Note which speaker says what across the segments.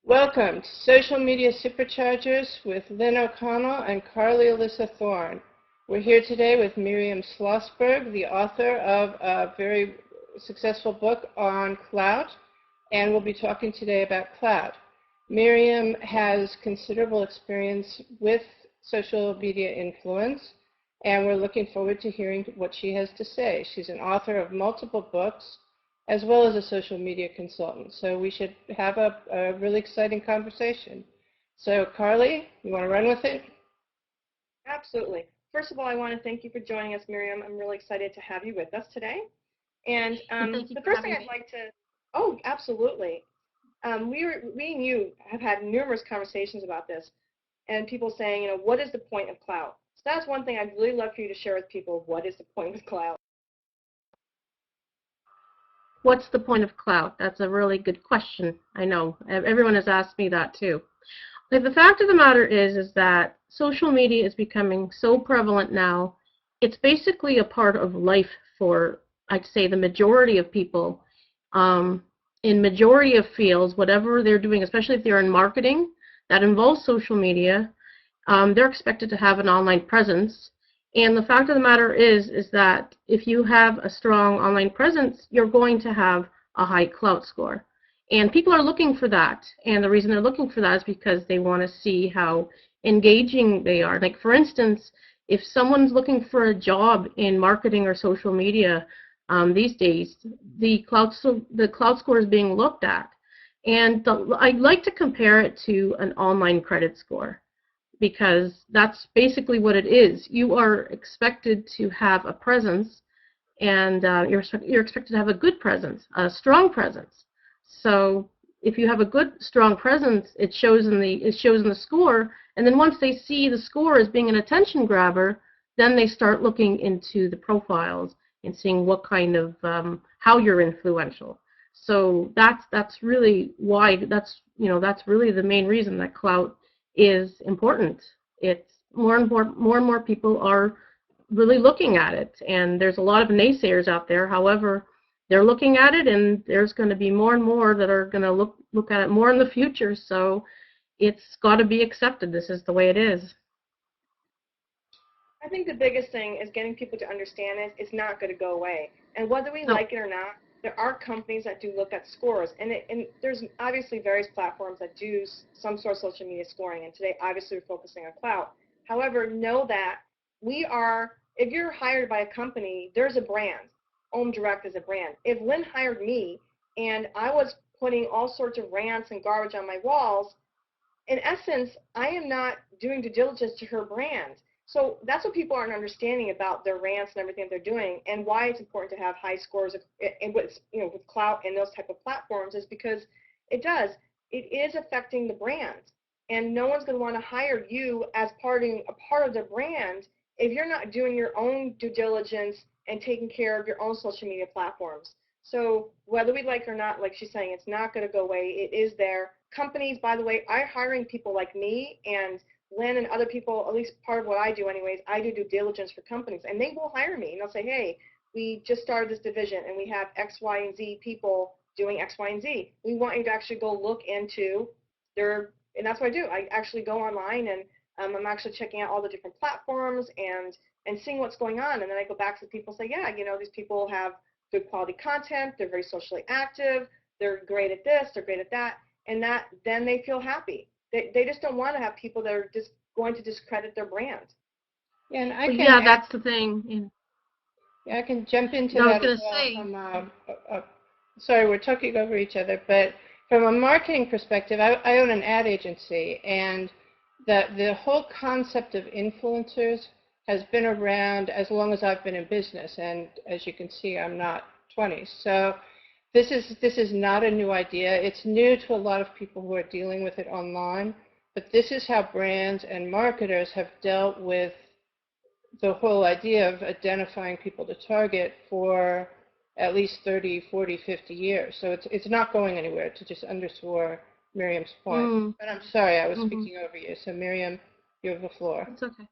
Speaker 1: Welcome to Social Media Superchargers with Lynn O'Connell and Alyssa Thorne. We're here today with Miriam Slozberg, the author of a very successful book on Klout, and we'll be talking today about Klout. Miriam has considerable experience with social media influence, and we're looking forward to hearing what she has to say. She's an author of multiple books, as well as a social media consultant. So we should have a really exciting conversation. So Carly, you want to run with it?
Speaker 2: Absolutely. First of all, I want to thank you for joining us, Miriam. I'm really excited to have you with us today. And the first thing I'd like to, absolutely. We and you have had numerous conversations about this, and people saying, what is the point of Klout? So that's one thing I'd really love for you to share with people. What is the point of Klout?
Speaker 3: What's the point of Klout? That's a really good question. I know. Everyone has asked me that too. But the fact of the matter is that social media is becoming so prevalent now. It's basically a part of life for, I'd say, the majority of people. In majority of fields, whatever they're doing, especially if they're in marketing that involves social media, they're expected to have an online presence. And the fact of the matter is that if you have a strong online presence, you're going to have a high Klout score. And people are looking for that. And the reason they're looking for that is because they want to see how engaging they are. Like, for instance, if someone's looking for a job in marketing or social media these days, the Klout score is being looked at. And I'd like to compare it to an online credit score, because that's basically what it is. You are expected to have a presence, and you're expected to have a good presence, a strong presence. So if you have a good, strong presence, it shows in the score. And then once they see the score as being an attention grabber, then they start looking into the profiles and seeing what kind of how you're influential. So that's really why that's really the main reason that Klout is important. It's more and more people are really looking at it, and there's a lot of naysayers out there. However, they're looking at it, and there's going to be more and more that are going to look at it more in the future. So it's got to be accepted. This is the way it is.
Speaker 2: I think the biggest thing is getting people to understand it. It's not going to go away, and whether we like it or not, there are companies that do look at scores, and there's obviously various platforms that do some sort of social media scoring, and today obviously we're focusing on Klout. However, know that if you're hired by a company, there's a brand. Home Direct is a brand. If Lynn hired me and I was putting all sorts of rants and garbage on my walls, in essence, I am not doing due diligence to her brand. So that's what people aren't understanding about their rants and everything that they're doing, and why it's important to have high scores with Klout and those type of platforms is because it is affecting the brand, and no one's going to want to hire you as a part of their brand if you're not doing your own due diligence and taking care of your own social media platforms. So whether we like it or not, like she's saying, it's not going to go away. It is there. Companies, by the way, are hiring people like me and Lynn and other people. At least part of what I do anyways, I do due diligence for companies, and they will hire me, and they'll say, hey, we just started this division and we have X, Y, and Z people doing X, Y, and Z. We want you to actually go look into and that's what I do. I actually go online, and I'm actually checking out all the different platforms and seeing what's going on, and then I go back to people and say, yeah, these people have good quality content, they're very socially active, they're great at this, they're great at that, and then they feel happy. They just don't want to have people that are just going to discredit their brand.
Speaker 1: Yeah, and
Speaker 3: that's the thing.
Speaker 1: Yeah, I can jump into that as well. Sorry, we're talking over each other, but from a marketing perspective, I own an ad agency, and the whole concept of influencers has been around as long as I've been in business, and as you can see, I'm not 20. So this is not a new idea. It's new to a lot of people who are dealing with it online, but this is how brands and marketers have dealt with the whole idea of identifying people to target for at least 30, 40, 50 years. So it's not going anywhere, to just underscore Miriam's point. But I'm sorry, I was speaking over you. So Miriam, you have the floor.
Speaker 3: It's okay.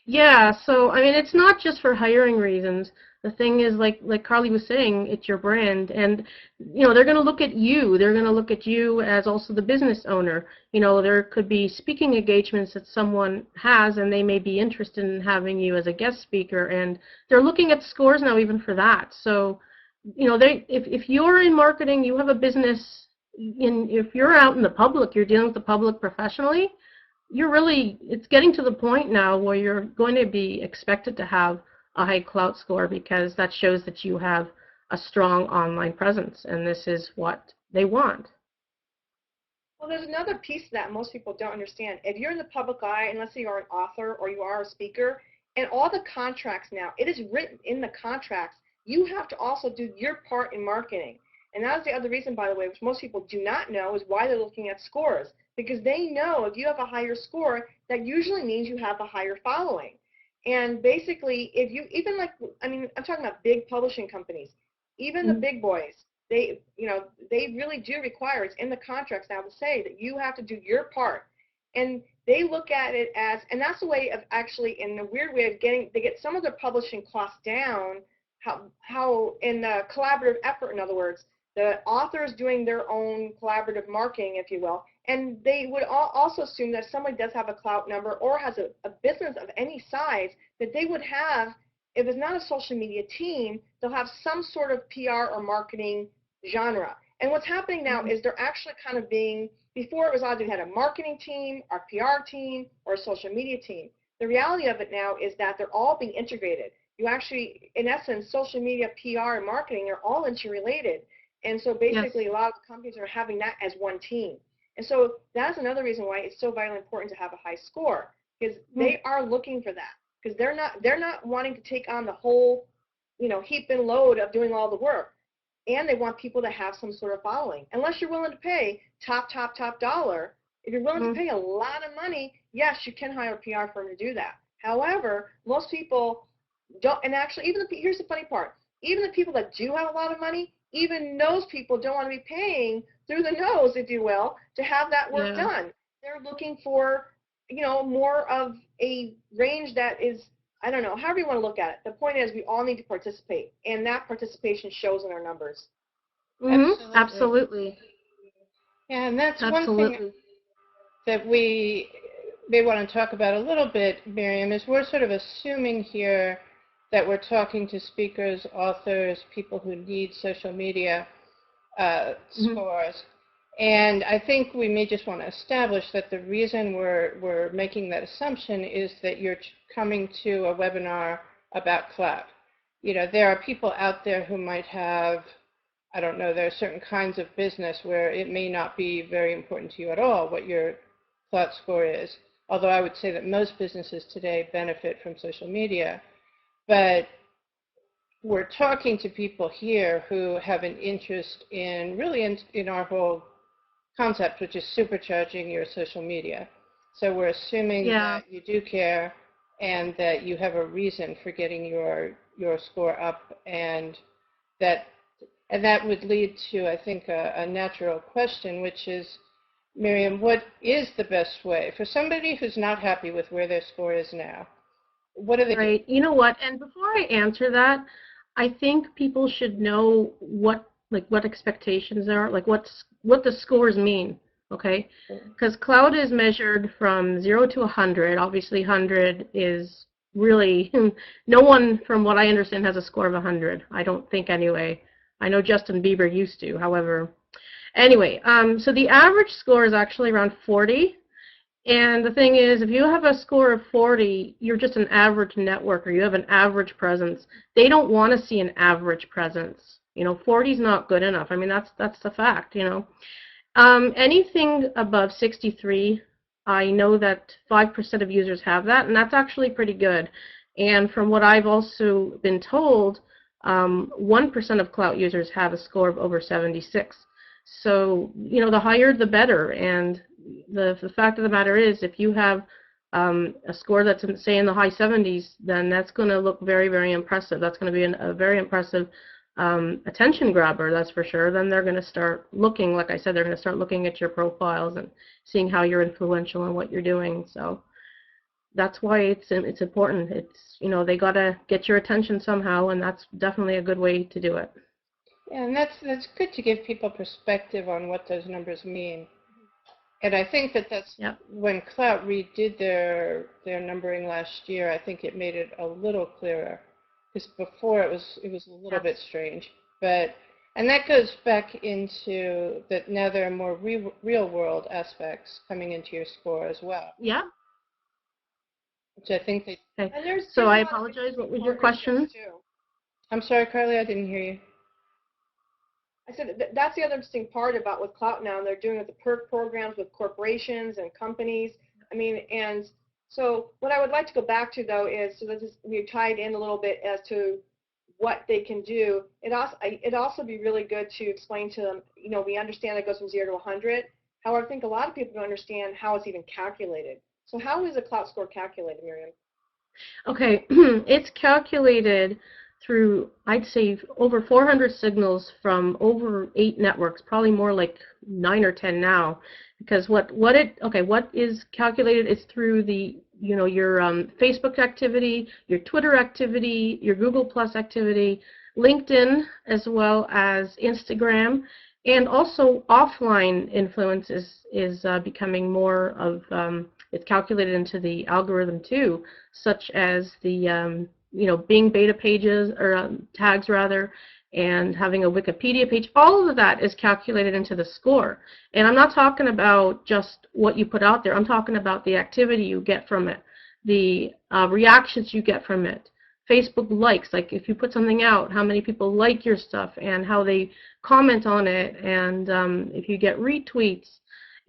Speaker 3: Yeah, so I mean, it's not just for hiring reasons. The thing is, like Carly was saying, it's your brand, and they're going to look at you. They're going to look at you as also the business owner. There could be speaking engagements that someone has, and they may be interested in having you as a guest speaker, and they're looking at scores now even for that. So, if you're in marketing, you have a business. If you're out in the public, you're dealing with the public professionally. It's getting to the point now where you're going to be expected to have a high Klout score, because that shows that you have a strong online presence, and this is what they want.
Speaker 2: Well, there's another piece of that most people don't understand. If you're in the public eye, and let's say you're an author or you are a speaker, and all the contracts now, it is written in the contracts, you have to also do your part in marketing. And that's the other reason, by the way, which most people do not know, is why they're looking at scores. Because they know if you have a higher score, that usually means you have a higher following. And basically, if you, even like, I'm talking about big publishing companies, even the big boys, they really do require, it's in the contracts now to say that you have to do your part. And they look at it as, and that's a way of actually, in a weird way of they get some of their publishing costs down, how in the collaborative effort, in other words, the authors doing their own collaborative marketing, if you will, and they would also assume that if somebody does have a Klout number or has a business of any size, that they would have, if it's not a social media team, they'll have some sort of PR or marketing genre. And what's happening now is they're actually kind of being, before it was either you had a marketing team, or a PR team, or a social media team. The reality of it now is that they're all being integrated. You actually, in essence, social media, PR, and marketing are all interrelated. And so basically, yes, a lot of the companies are having that as one team. And so that's another reason why it's so vitally important to have a high score, because they are looking for that, because they're not wanting to take on the whole, heap and load of doing all the work. And they want people to have some sort of following. Unless you're willing to pay top dollar. If you're willing to pay a lot of money, yes, you can hire a PR firm to do that. However, most people don't, and actually, here's the funny part, even the people that do have a lot of money, even those people don't want to be paying through the nose, if you will, to have that work done. They're looking for, more of a range that is, I don't know, however you want to look at it. The point is we all need to participate, and that participation shows in our numbers.
Speaker 3: Absolutely.
Speaker 1: Yeah, and that's one thing that we may want to talk about a little bit, Miriam, is we're sort of assuming here that we're talking to speakers, authors, people who need social media scores. And I think we may just want to establish that the reason we're making that assumption is that you're coming to a webinar about Klout. There are people out there who might have, I don't know, there are certain kinds of business where it may not be very important to you at all what your Klout score is, although I would say that most businesses today benefit from social media. But we're talking to people here who have an interest in, really in our whole concept, which is supercharging your social media. So we're assuming that you do care and that you have a reason for getting your score up, and that would lead to, I think, a natural question, which is, Miriam, what is the best way for somebody who's not happy with where their score is now? What are they doing?
Speaker 3: You know what? And before I answer that, I think people should know what expectations are, like what the scores mean. Okay, because Klout is measured from 0 to 100. Obviously, 100 is really no one, from what I understand, has a score of 100. I don't think, anyway. I know Justin Bieber used to. However, anyway, so the average score is actually around 40. And the thing is, if you have a score of 40, you're just an average networker. You have an average presence. They don't want to see an average presence. 40 is not good enough. I mean, that's the fact, Anything above 63, I know that 5% of users have that, and that's actually pretty good. And from what I've also been told, 1% of Klout users have a score of over 76. So, the higher the better. And the fact of the matter is, if you have a score that's, say, in the high 70s, then that's going to look very, very impressive. That's going to be a very impressive attention grabber, that's for sure. Then they're going to start looking, like I said, they're going to start looking at your profiles and seeing how you're influential in what you're doing. So that's why it's important. It's, you know, they got to get your attention somehow, and that's definitely a good way to do it.
Speaker 1: Yeah, and that's good to give people perspective on what those numbers mean. And I think that's when Klout redid their numbering last year, I think it made it a little clearer. Because before it was a little bit strange. And that goes back into that now there are more real world aspects coming into your score as well.
Speaker 3: Yeah.
Speaker 1: Which I think they.
Speaker 3: Okay. So I apologize. What was your question?
Speaker 1: I'm sorry, Carly, I didn't hear you.
Speaker 2: I said that's the other interesting part about with Klout now. They're doing with the perk programs with corporations and companies. I mean, and so what I would like to go back to though is, so this is, we tied in a little bit as to what they can do. It'd also be really good to explain to them, you know, we understand it goes from 0 to 100. However, I think a lot of people don't understand how it's even calculated. So how is a Klout score calculated, Miriam?
Speaker 3: Okay, it's calculated through, I'd say, over 400 signals from over 8 networks, probably more like 9 or 10 now. Because what is calculated is through the, you know, your Facebook activity, your Twitter activity, your Google Plus activity, LinkedIn, as well as Instagram, and also offline influence is becoming more of, it's calculated into the algorithm too, such as the you know, Bing beta pages, or tags rather, and having a Wikipedia page. All of that is calculated into the score. And I'm not talking about just what you put out there. I'm talking about the activity you get from it, the reactions you get from it, Facebook likes, like if you put something out, how many people like your stuff and how they comment on it, and if you get retweets.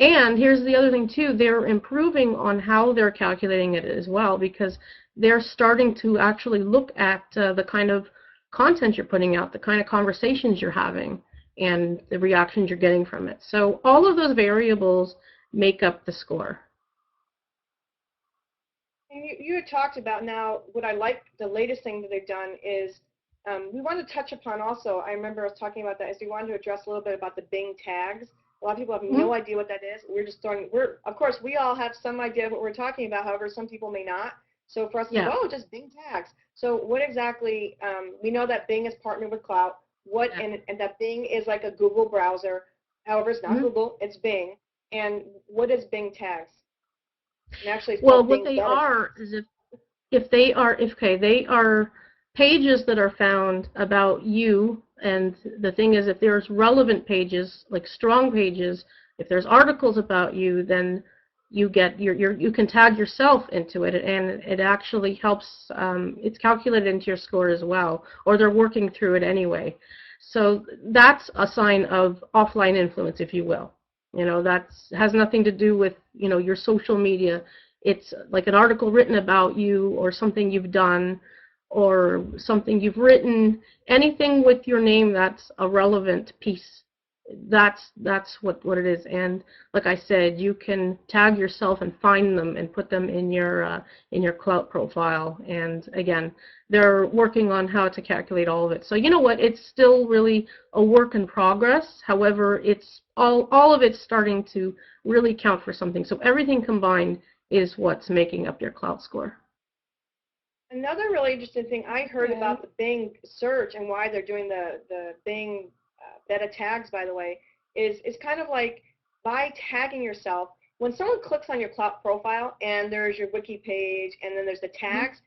Speaker 3: And here's the other thing too, they're improving on how they're calculating it as well, because they're starting to actually look at the kind of content you're putting out, the kind of conversations you're having, and the reactions you're getting from it. So all of those variables make up the score.
Speaker 2: And you had talked about now, what I like, the latest thing that they've done is, we want to touch upon also, I remember us talking about that, is we wanted to address a little bit about the Bing tags. A lot of people have no idea what that is. We're just throwing, of course, we all have some idea of what we're talking about, however, some people may not. So for us to say, oh, just Bing tags. So what exactly, we know that Bing is partnered with Klout, and that Bing is like a Google browser. However, it's not Google, it's Bing. And what is Bing tags? And actually, it's
Speaker 3: well, what
Speaker 2: Bing
Speaker 3: they are is if they are pages that are found about you, and the thing is, if there's relevant pages, like strong pages, if there's articles about you, then you get you can tag yourself into it, and it actually helps. It's calculated into your score as well, or they're working through it anyway. So that's a sign of offline influence, if you will. You know, that has nothing to do with, you know, your social media. It's like an article written about you, or something you've done, or something you've written, anything with your name that's a relevant piece. That's what it is. And like I said, you can tag yourself and find them and put them in your Klout profile. And again, they're working on how to calculate all of it. So you know what? It's still really a work in progress. However, it's all of it's starting to really count for something. So everything combined is what's making up your Klout score.
Speaker 2: Another really interesting thing I heard about the Bing search and why they're doing the Bing beta tags, by the way, is kind of like by tagging yourself. When someone clicks on your Klout profile and there's your wiki page and then there's the tags,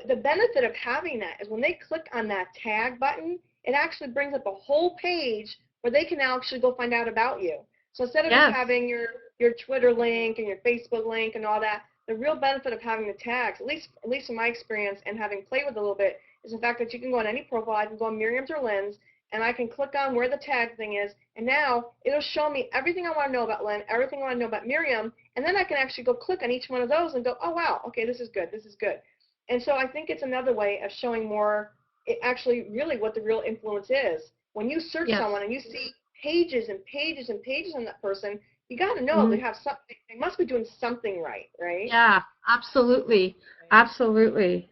Speaker 2: the benefit of having that is when they click on that tag button, it actually brings up a whole page where they can now actually go find out about you. So instead of just having your Twitter link and your Facebook link and all that, the real benefit of having the tags, at least from my experience and having played with it a little bit, is the fact that you can go on any profile. I can go on Miriam's or Lynn's, and I can click on where the tag thing is, and now it'll show me everything I want to know about Lynn, everything I want to know about Miriam, and then I can actually go click on each one of those and go, oh, wow, okay, this is good, this is good. And so I think it's another way of showing more, actually really what the real influence is. When you search someone and you see pages and pages and pages on that person, you got to know they have something. They must be doing something right, right?
Speaker 3: Yeah, absolutely, absolutely.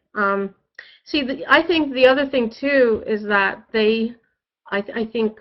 Speaker 3: See, I think the other thing too is that I think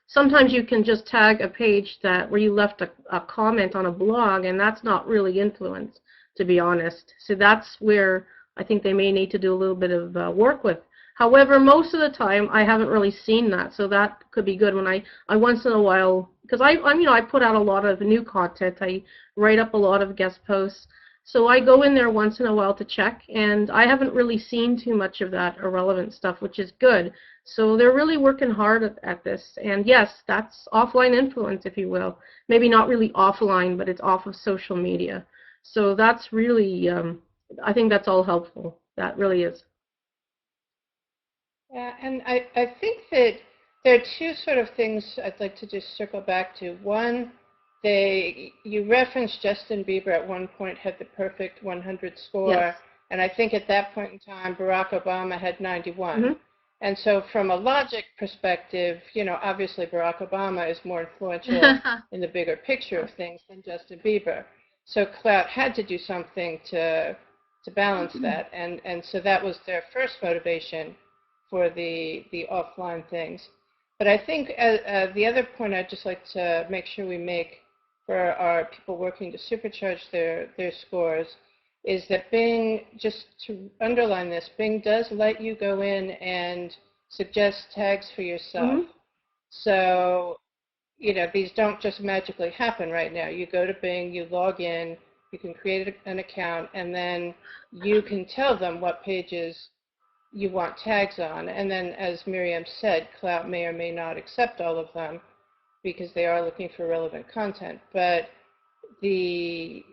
Speaker 3: sometimes you can just tag a page where you left a comment on a blog, and that's not really influence. to be honest. So that's where I think they may need to do a little bit of work with. However, most of the time I haven't really seen that, so that could be good when I once in a while, because I put out a lot of new content. I write up a lot of guest posts, so I go in there once in a while to check, and I haven't really seen too much of that irrelevant stuff, which is good. So they're really working hard at this, and yes, that's offline influence, if you will. Maybe not really offline, but it's off of social media. So that's really, I think that's all helpful. That really is.
Speaker 1: Yeah, and I think that there are two sort of things I'd like to just circle back to. One, you referenced Justin Bieber at one point had the perfect 100 score,
Speaker 3: yes.
Speaker 1: And I think at that point in time, Barack Obama had 91.
Speaker 3: Mm-hmm.
Speaker 1: And so from a logic perspective, obviously Barack Obama is more influential in the bigger picture of things than Justin Bieber. So Klout had to do something to balance that, and so that was their first motivation for the offline things. But I think the other point I'd just like to make sure we make for our people working to supercharge their scores is that Bing, just to underline this, Bing does let you go in and suggest tags for yourself.
Speaker 3: Mm-hmm.
Speaker 1: So, these don't just magically happen right now. You go to Bing, you log in, you can create an account, and then you can tell them what pages you want tags on. And then, as Miriam said, Klout may or may not accept all of them because they are looking for relevant content. But these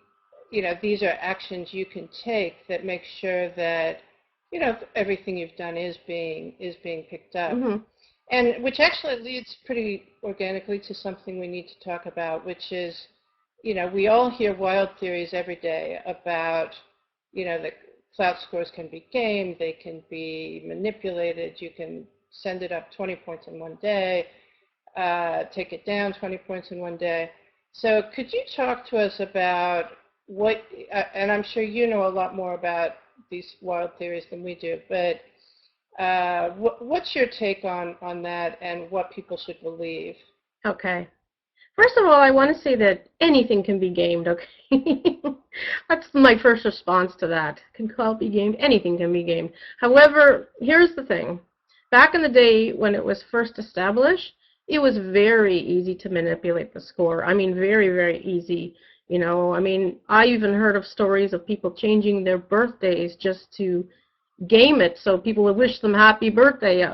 Speaker 1: are actions you can take that make sure that, everything you've done is being picked up.
Speaker 3: Mm-hmm.
Speaker 1: And which actually leads pretty organically to something we need to talk about, which is, we all hear wild theories every day about, that Klout scores can be gamed, they can be manipulated, you can send it up 20 points in one day, take it down 20 points in one day. So could you talk to us about what, and I'm sure you know a lot more about these wild theories than we do, but what's your take on that and what people should believe?
Speaker 3: Okay. First of all, I want to say that anything can be gamed, okay? That's my first response to that. Can Klout be gamed? Anything can be gamed. However, here's the thing. Back in the day when it was first established, it was very easy to manipulate the score. I mean, very, very easy. I even heard of stories of people changing their birthdays just to game it so people would wish them happy birthday.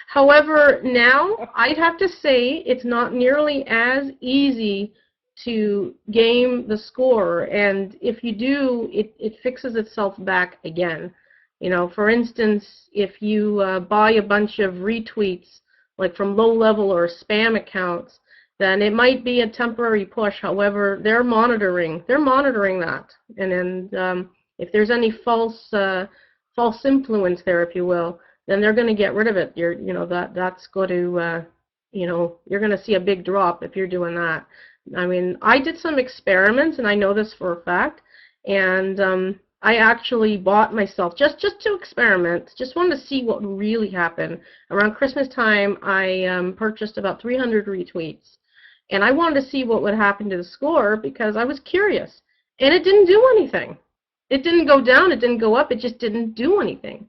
Speaker 3: However, now I'd have to say it's not nearly as easy to game the score, and if you do, it fixes itself back again. For instance, if you buy a bunch of retweets like from low-level or spam accounts, then it might be a temporary push. However, they're monitoring that, and then if there's any false influence there, if you will, then they're going to get rid of it. That's going to, you're going to see a big drop if you're doing that. I mean, I did some experiments, and I know this for a fact, and I actually bought myself, just to experiment, just wanted to see what would really happen. Around Christmas time, I purchased about 300 retweets, and I wanted to see what would happen to the score because I was curious, and it didn't do anything. It didn't go down, it didn't go up, it just didn't do anything.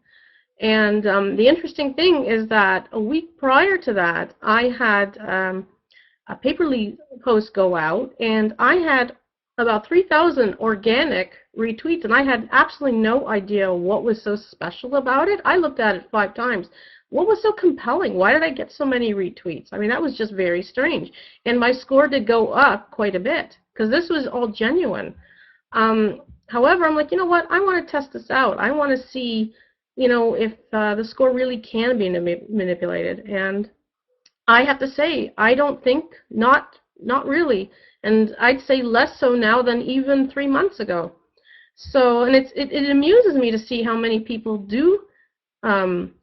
Speaker 3: And the interesting thing is that a week prior to that, I had a Paperly post go out, and I had about 3,000 organic retweets, and I had absolutely no idea what was so special about it. I looked at it 5 times. What was so compelling? Why did I get so many retweets? I mean, that was just very strange. And my score did go up quite a bit, because this was all genuine. However, I'm like, you know what? I want to test this out. I want to see, if the score really can be manipulated. And I have to say, I don't think, not really. And I'd say less so now than even 3 months ago. So, and it amuses me to see how many people do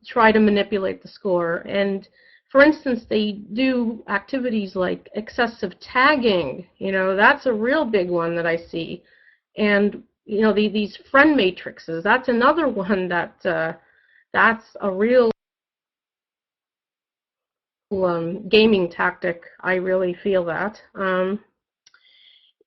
Speaker 3: try to manipulate the score. And for instance, they do activities like excessive tagging. That's a real big one that I see. And these friend matrices, that's another one that's a real gaming tactic. I really feel that.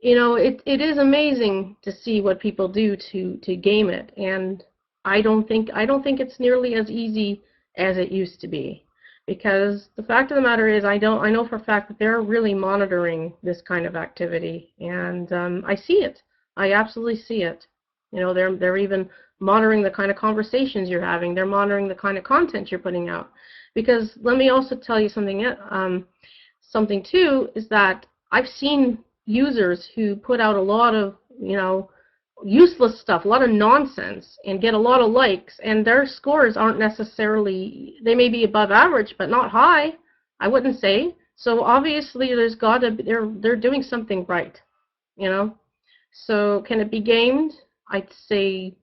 Speaker 3: you know, it is amazing to see what people do to game it, and I don't think it's nearly as easy as it used to be, because the fact of the matter is I know for a fact that they're really monitoring this kind of activity, and I see it. I absolutely see it. You know, they're even monitoring the kind of conversations you're having. They're monitoring the kind of content you're putting out. Because let me also tell you something. Something too is that I've seen users who put out a lot of, you know, useless stuff, a lot of nonsense, and get a lot of likes, and their scores aren't necessarily, they may be above average, but not high, I wouldn't say. So obviously there's got to be, they're doing something right, you know. So can it be gamed? I'd say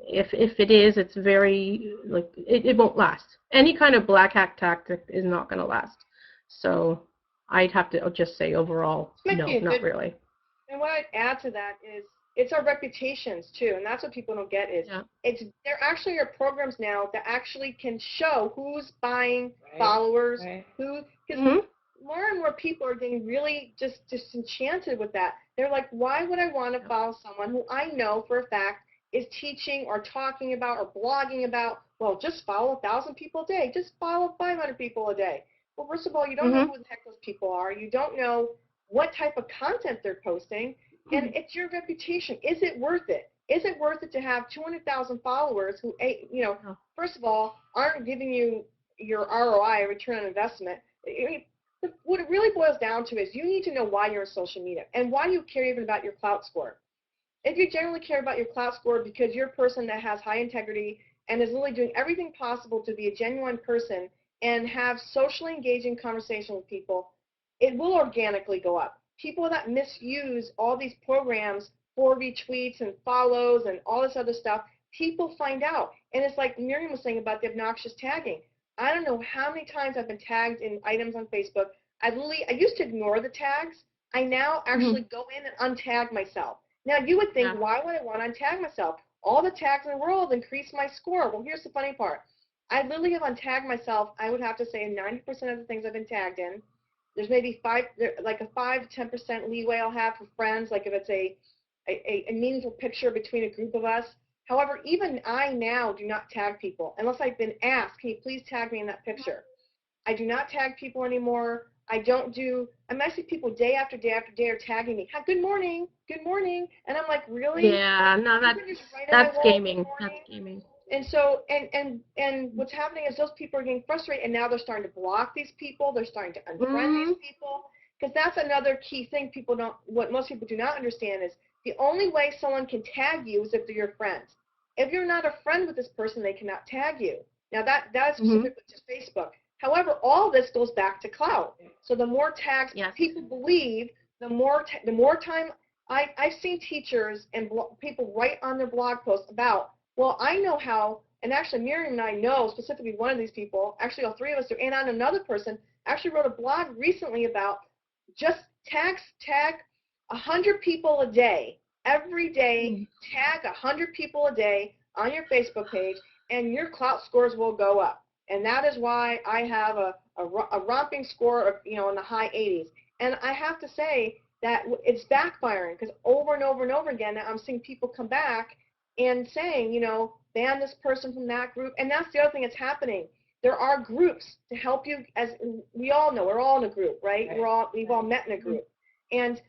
Speaker 3: if it is, it's very, like, it won't last. Any kind of black hat tactic is not going to last. So I'd have to just say overall, no, not really.
Speaker 2: And what I'd add to that is it's our reputations too, and that's what people don't get is there actually are programs now that actually can show who's buying followers, who, because more and more people are getting really just disenchanted with that. They're like, why would I want to follow someone who I know for a fact is teaching or talking about or blogging about, well, just follow 1,000 people a day, just follow 500 people a day. Well, first of all, you don't know who the heck those people are. You don't know what type of content they're posting, and it's your reputation. Is it worth it? Is it worth it to have 200,000 followers who, you know, first of all, aren't giving you your ROI, return on investment? What it really boils down to is you need to know why you're on social media and why you care even about your Klout score. If you generally care about your Klout score because you're a person that has high integrity and is literally doing everything possible to be a genuine person and have socially engaging conversation with people, it will organically go up. People that misuse all these programs for retweets and follows and all this other stuff, people find out. And it's like Miriam was saying about the obnoxious tagging. I don't know how many times I've been tagged in items on Facebook. I used to ignore the tags. I now actually go in and untag myself. Now you would think, why would I want to untag myself? All the tags in the world increase my score. Well, here's the funny part. I literally have untagged myself, I would have to say, in 90% of the things I've been tagged in. There's maybe like a 5 to 10% leeway I'll have for friends, like if it's a meaningful picture between a group of us. However, even I now do not tag people unless I've been asked, can you please tag me in that picture? I do not tag people anymore. I see people day after day after day are tagging me. Good morning, and I'm like, really?
Speaker 3: Yeah, no, that's gaming. That's gaming.
Speaker 2: And so, and what's happening is those people are getting frustrated, and now they're starting to block these people. They're starting to unfriend these people, because that's another key thing what most people do not understand is the only way someone can tag you is if they're your friend. If you're not a friend with this person, they cannot tag you. Now that's specifically to Facebook. However, all this goes back to Klout. So the more tags people believe, the more time. I've seen teachers and people write on their blog posts about, well, I know how, and actually Miriam and I know specifically one of these people, actually all three of us do, and on another person, actually wrote a blog recently about just tag 100 people a day. Every day, tag 100 people a day on your Facebook page, and your Klout scores will go up. And that is why I have a romping score of, in the high 80s. And I have to say that it's backfiring, because over and over and over again, I'm seeing people come back and saying, ban this person from that group. And that's the other thing that's happening. There are groups to help you, as we all know, we're all in a group, right? We've all met in a group. And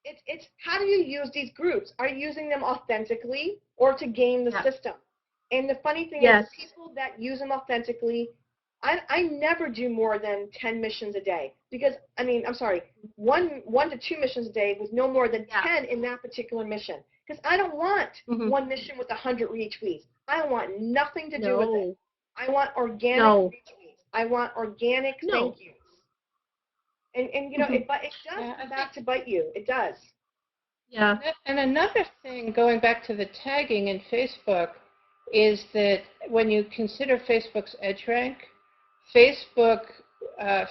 Speaker 2: it's how do you use these groups? Are you using them authentically or to game the system? And the funny thing is, people that use them authentically, I never do more than 10 missions a day, because, I'm sorry, one to two missions a day with no more than 10 in that particular mission. Because I don't want one mission with 100 retweets. I want nothing to do with it. I want organic retweets. I want organic thank yous. And it does come back to bite you. It does.
Speaker 1: Yeah. And another thing, going back to the tagging in Facebook, is that when you consider Facebook's EdgeRank, Facebook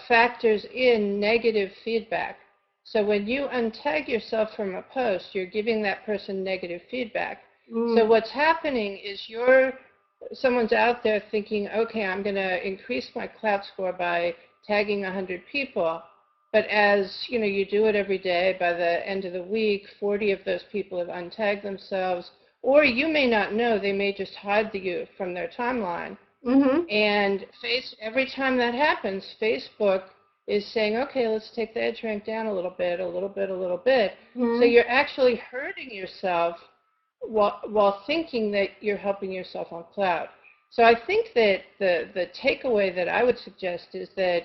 Speaker 1: factors in negative feedback. So when you untag yourself from a post, you're giving that person negative feedback. So what's happening is someone's out there thinking, okay, I'm going to increase my Klout score by tagging 100 people. But as you do it every day, by the end of the week, 40 of those people have untagged themselves, or you may not know, they may just hide you from their timeline.
Speaker 3: Mm-hmm.
Speaker 1: And every time that happens, Facebook is saying, okay, let's take the edge rank down a little bit, a little bit, a little bit.
Speaker 3: Mm-hmm.
Speaker 1: So you're actually hurting yourself while thinking that you're helping yourself on Klout. So I think that the takeaway that I would suggest is that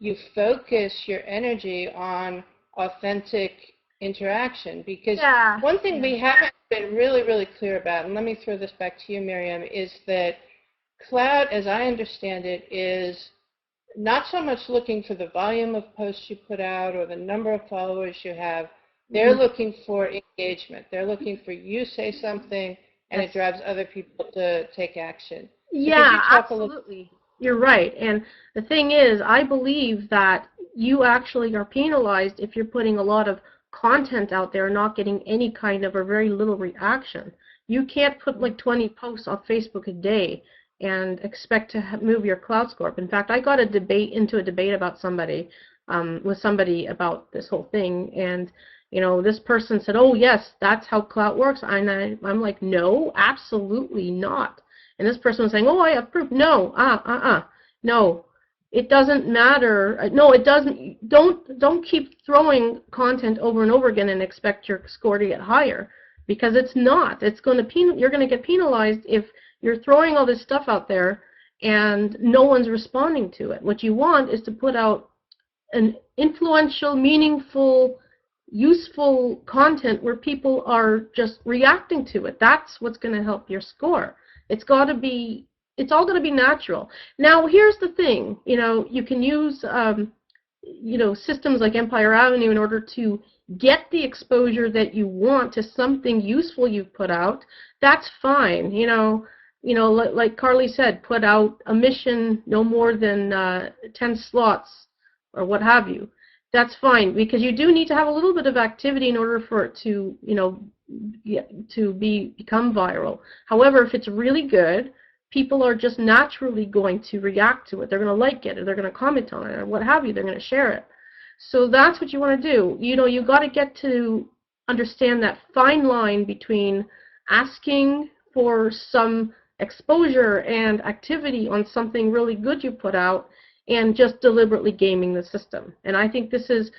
Speaker 1: you focus your energy on authentic interaction, because one thing we haven't been really, really clear about, and let me throw this back to you, Miriam, is that Klout, as I understand it, is not so much looking for the volume of posts you put out or the number of followers you have. They're looking for engagement. They're looking for you say something, and it drives other people to take action. So
Speaker 3: yeah, absolutely. You're right. And the thing is, I believe that you actually are penalized if you're putting a lot of content out there and not getting any kind of or very little reaction. You can't put like 20 posts on Facebook a day and expect to move your Klout score. In fact, I got into a debate about with somebody about this whole thing, and this person said, oh yes, that's how Klout works. And I'm like, no, absolutely not. And this person was saying, oh, I have proof. No, no, it doesn't matter. No, it doesn't. Don't keep throwing content over and over again and expect your score to get higher, because it's not. It's going to you're going to get penalized if you're throwing all this stuff out there and no one's responding to it. What you want is to put out an influential, meaningful, useful content where people are just reacting to it. That's what's going to help your score. It's all going to be natural. Now, here's the thing. You can use systems like Empire Avenue in order to get the exposure that you want to something useful you've put out. That's fine. Like Carly said, put out a mission no more than 10 slots or what have you. That's fine, because you do need to have a little bit of activity in order for it to, become viral. However, if it's really good, people are just naturally going to react to it. They're going to like it, or they're going to comment on it, or what have you. They're going to share it. So that's what you want to do. You got to get to understand that fine line between asking for some exposure and activity on something really good you put out, and just deliberately gaming the system. And I think this is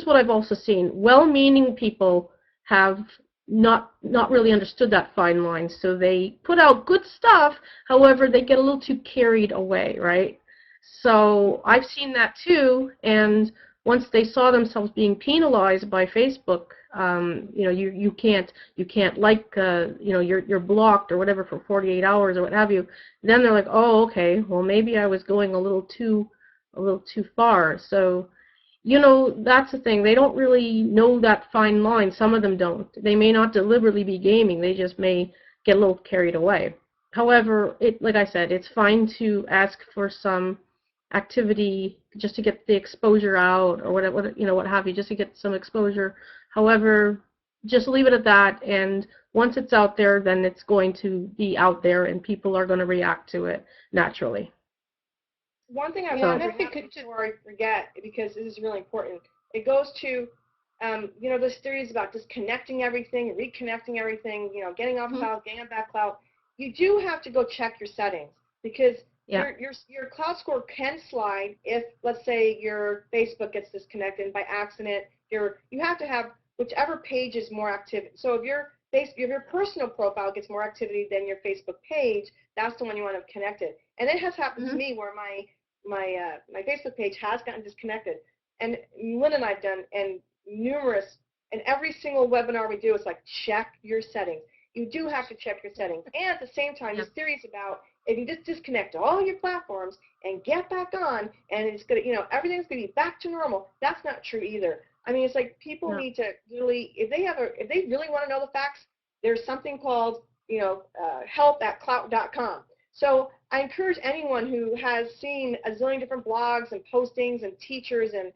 Speaker 3: what I've also seen. Well-meaning people have not really understood that fine line, so they put out good stuff. However, they get a little too carried away, right? So I've seen that too, and once they saw themselves being penalized by Facebook, you can't like, you're blocked or whatever for 48 hours or what have you. Then they're like, oh, okay, well maybe I was going a little too far. So, that's the thing. They don't really know that fine line. Some of them don't. They may not deliberately be gaming. They just may get a little carried away. However, like I said, it's fine to ask for some activity just to get the exposure out, or what have you, just to get some exposure. However, just leave it at that, and once it's out there, then it's going to be out there, and people are going to react to it naturally.
Speaker 2: One thing I want to bring up before I forget, because this is really important, it goes to, those theories about disconnecting everything, reconnecting everything, getting off Klout, getting on back Klout. You do have to go check your settings, because your Klout score can slide if, let's say, your Facebook gets disconnected by accident. You have to have whichever page is more active. So if your personal profile gets more activity than your Facebook page, that's the one you want to have connected. And it has happened to me where my Facebook page has gotten disconnected. And Lynn and I've done and every single webinar we do, it's like, check your settings. You do have to check your settings. And at the same time, this theory is about, if you just disconnect all your platforms and get back on, and it's going to, everything's going to be back to normal, that's not true either. I mean, it's like people need to really, if they really want to know the facts, there's something called, help@klout.com. So I encourage anyone who has seen a zillion different blogs and postings and teachers and,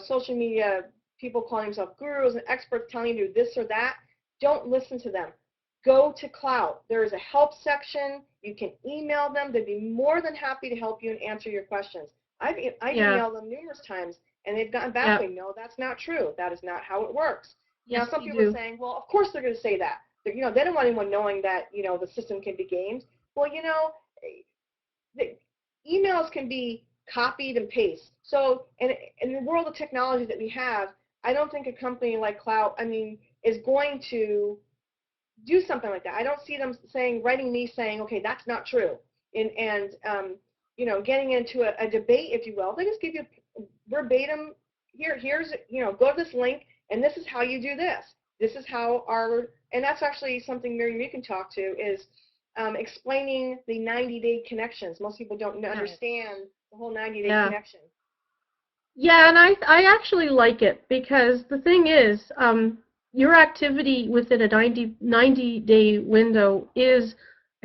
Speaker 2: social media people calling themselves gurus and experts telling you this or that, don't listen to them. Go to Klout. There is a help section. You can email them. They'd be more than happy to help you and answer your questions. I've emailed them numerous times, And they've gotten back to me, no, that's not true. That is not how it works.
Speaker 3: Yes,
Speaker 2: now, some people are saying, well, of course they're going to say that. They don't want anyone knowing that, the system can be gamed. Well, the emails can be copied and pasted. So in the world of technology that we have, I don't think a company like Klout, is going to do something like that. I don't see them writing me saying, okay, that's not true. And getting into a debate, if you will. They just give you verbatim, here's, go to this link, and this is how you do this. This is how and that's actually something, Miriam, you can talk to, is explaining the 90-day connections. Most people don't understand the whole 90-day connection.
Speaker 3: Yeah, and I actually like it, because the thing is, your activity within a 90-day window is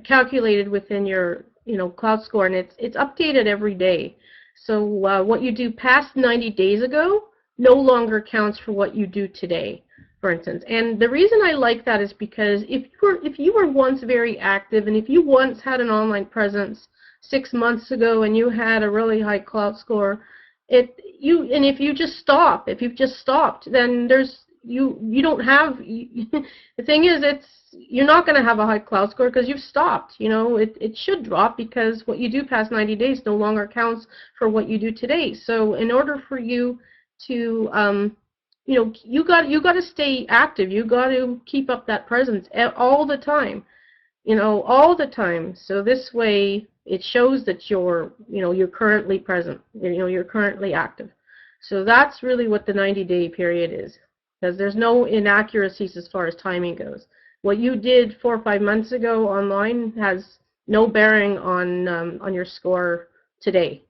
Speaker 3: calculated within your Klout score, and it's updated every day. So what you do past 90 days ago no longer counts for what you do today, for instance. And the reason I like that is because if you were once very active, and if you once had an online presence 6 months ago and you had a really high Klout score, if you've just stopped, then you don't have, the thing is, you're not going to have a high Klout score because you've stopped. It should drop, because what you do past 90 days no longer counts for what you do today. So in order for you to, you got to stay active. You got to keep up that presence all the time, all the time. So this way it shows that you're currently present, you're currently active. So that's really what the 90-day period is, because there's no inaccuracies as far as timing goes. What you did 4 or 5 months ago online has no bearing on your score today.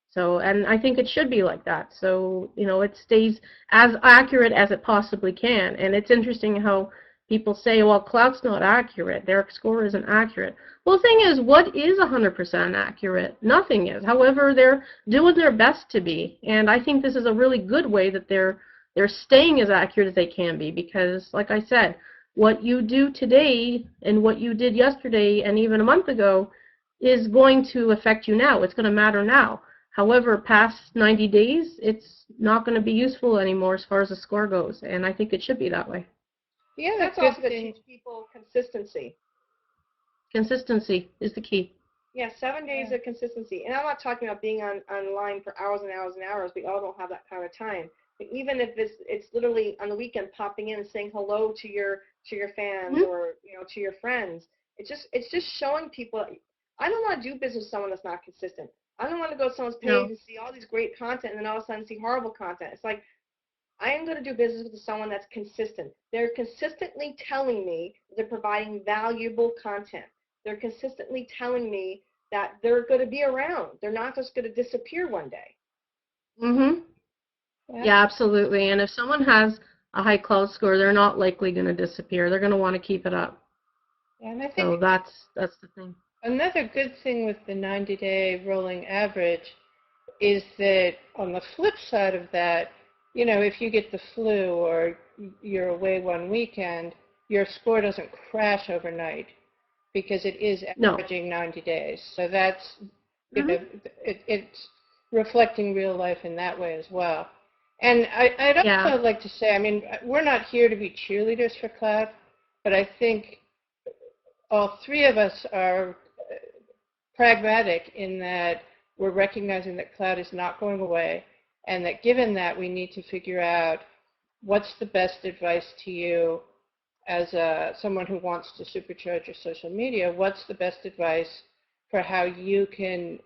Speaker 3: So, and I think it should be like that. So, it stays as accurate as it possibly can. And it's interesting how people say, well, Klout's not accurate. Their score isn't accurate. Well, the thing is, what is 100% accurate? Nothing is. However, they're doing their best to be. And I think this is a really good way that they're staying as accurate as they can be, because, like I said, what you do today and what you did yesterday and even a month ago is going to affect you now. It's going to matter now. However, past 90 days, it's not going to be useful anymore as far as the score goes, and I think it should be that way.
Speaker 2: Yeah, that's also to teach people consistency.
Speaker 3: Consistency is the key.
Speaker 2: Yeah, 7 days of consistency. And I'm not talking about being online for hours and hours and hours. We all don't have that kind of time. But even if it's literally on the weekend popping in and saying hello to your fans or to your friends, it's just showing people. I don't want to do business with someone that's not consistent. I don't want to go to someone's page and see all these great content and then all of a sudden see horrible content. It's like, I am going to do business with someone that's consistent. They're consistently telling me they're providing valuable content. They're consistently telling me that they're going to be around. They're not just going to disappear one day.
Speaker 3: Yeah, absolutely. And if someone has a high Klout score, they're not likely going to disappear. They're going to want to keep it up.
Speaker 1: Yeah, and I think
Speaker 3: so that's the thing.
Speaker 1: Another good thing with the 90-day rolling average is that on the flip side of that, if you get the flu or you're away one weekend, your score doesn't crash overnight because it is averaging 90 days. So that's, it's reflecting real life in that way as well. And I'd also like to say, we're not here to be cheerleaders for Klout, but I think all three of us are pragmatic in that we're recognizing that Klout is not going away, and that given that, we need to figure out what's the best advice to you as someone who wants to supercharge your social media. What's the best advice for how you can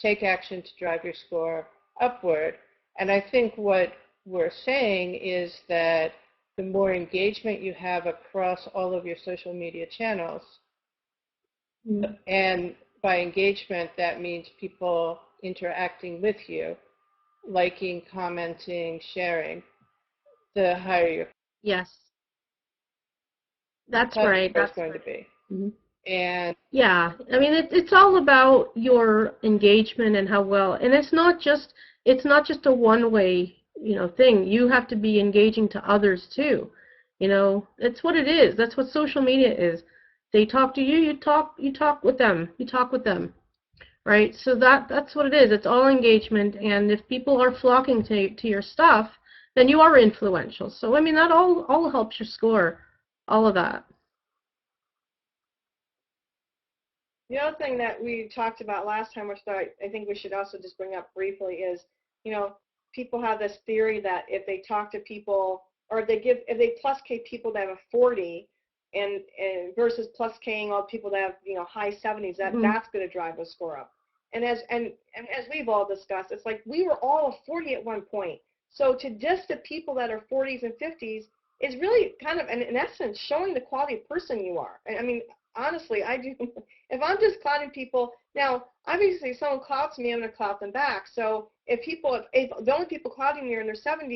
Speaker 1: take action to drive your score upward? And I think what we're saying is that the more engagement you have across all of your social media channels, and by engagement, that means people interacting with you, liking, commenting, sharing, the higher your
Speaker 3: that's right.
Speaker 1: That's going to be. And
Speaker 3: it's all about your engagement and how well. And it's not just a one-way thing. You have to be engaging to others too. It's what it is. That's what social media is. They talk to you, you talk with them. right? So that's what it is. It's all engagement, and if people are flocking to your stuff, then you are influential. So I mean, that all helps your score, all of that.
Speaker 2: The other thing that we talked about last time, which I think we should also just bring up briefly, is, you know, people have this theory that if they talk to people, or if they plus K people that have a 40, and versus plus K-ing all people that have, you know, high 70s, that's going to drive the score up. And as we've all discussed, it's like we were all a 40 at one point. So to diss the people that are 40s and 50s is really kind of, in essence, showing the quality of person you are. I mean, honestly, I do. If I'm just clowning people, now obviously if someone clouts me, I'm going to clout them back. So if the only people clouting me are in their 70s,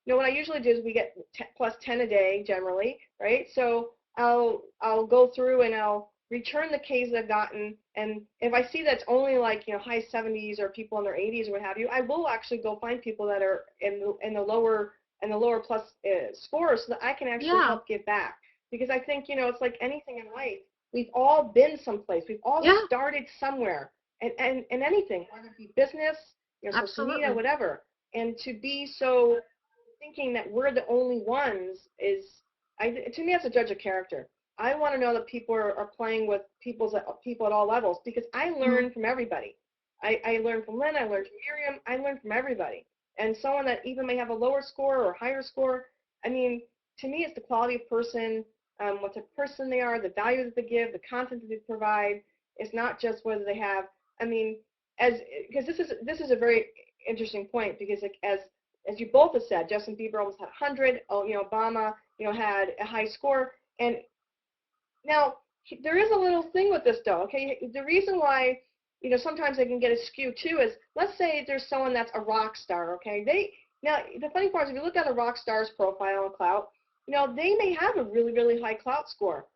Speaker 2: you know, what I usually do is we get plus 10 a day generally, right? So I'll go through and I'll return the Ks I've gotten, and if I see that's only like, you know, high 70s or people in their 80s or what have you, I will actually go find people that are in the lower plus scores so that I can actually help give back. Because I think, you know, it's like anything in life. We've all been someplace. We've all started somewhere, and anything, whether it be business, you know, social media, whatever. And to be so thinking that we're the only ones is, to me, that's a judge of character. I want to know that people are playing with people at all levels, because I learn from everybody. I learn from Lynn. I learn from Miriam. I learn from everybody. And someone that even may have a lower score or higher score, I mean, to me, it's the quality of person. What type of person they are, the value that they give, the content that they provide. It's not just whether they have. I mean, because this is a very interesting point, because like, as you both have said, Justin Bieber almost had 100. Oh, you know, Obama, you know, had a high score. And now there is a little thing with this though. Okay, the reason why, you know, sometimes they can get askew too is, let's say there's someone that's a rock star. Okay, now the funny part is, if you look at a rock star's profile on Klout, you know, they may have a really, really high Klout score.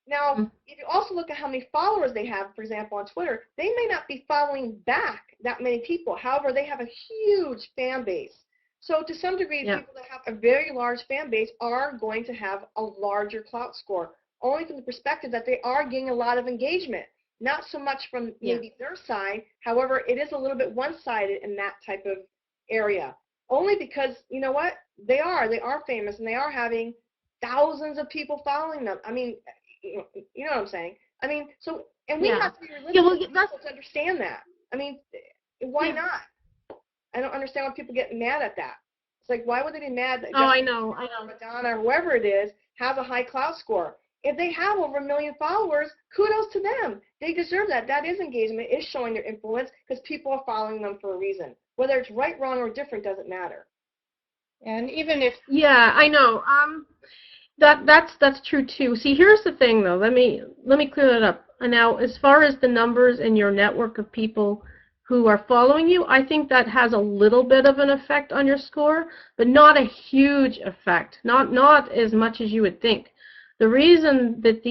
Speaker 2: Now, if you also look at how many followers they have, for example, on Twitter, they may not be following back that many people. However, they have a huge fan base. So to some degree, people that have a very large fan base are going to have a larger Klout score, only from the perspective that they are getting a lot of engagement. Not so much from maybe their side. However, it is a little bit one-sided in that type of area. Only because, you know what, they are famous, and they are having thousands of people following them. I mean, you know what I'm saying? I mean, so, and we have to be religious to understand that. I mean, why not? I don't understand why people get mad at that. It's like, why would they be mad that
Speaker 3: I know.
Speaker 2: Madonna or whoever it is has a high Klout score? If they have over 1 million followers, kudos to them. They deserve that. That is engagement. It is showing their influence, because people are following them for a reason. Whether it's right, wrong, or different doesn't matter.
Speaker 1: And even if
Speaker 3: I know. That's true too. See, here's the thing though. Let me clear that up. Now, as far as the numbers in your network of people who are following you, I think that has a little bit of an effect on your score, but not a huge effect. Not as much as you would think. The reason that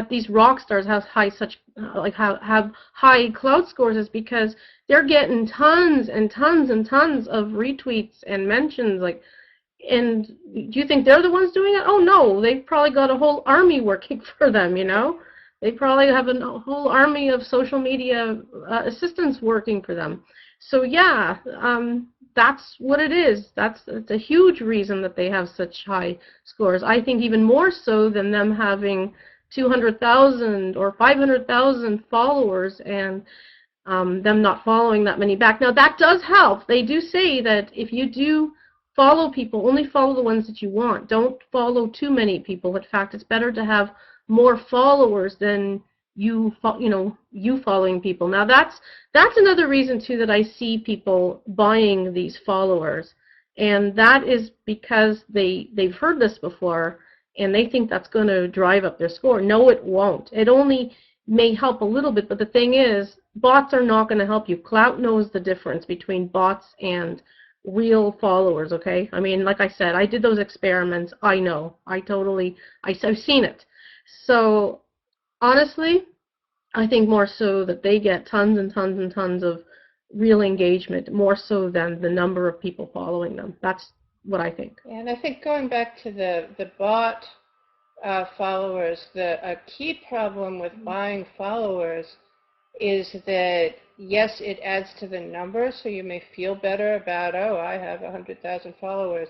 Speaker 3: these rock stars have high Klout scores is because they're getting tons and tons and tons of retweets and mentions. And do you think they're the ones doing it? Oh no, they've probably got a whole army working for them. You know, they probably have a whole army of social media assistants working for them. So yeah. That's what it is. It's a huge reason that they have such high scores. I think even more so than them having 200,000 or 500,000 followers and them not following that many back. Now that does help. They do say that if you do follow people, only follow the ones that you want. Don't follow too many people. In fact, it's better to have more followers than you following people. Now that's another reason too that I see people buying these followers, and that is because they've heard this before and they think that's going to drive up their score. No, it won't. It only may help a little bit, but the thing is, bots are not going to help you. Klout knows the difference between bots and real followers. Okay, I mean, like I said, I did those experiments. I know. I've seen it. So honestly, I think more so that they get tons and tons and tons of real engagement, more so than the number of people following them. That's what I think.
Speaker 1: And I think going back to the bot followers, a key problem with buying followers is that, yes, it adds to the number, so you may feel better about, oh, I have 100,000 followers,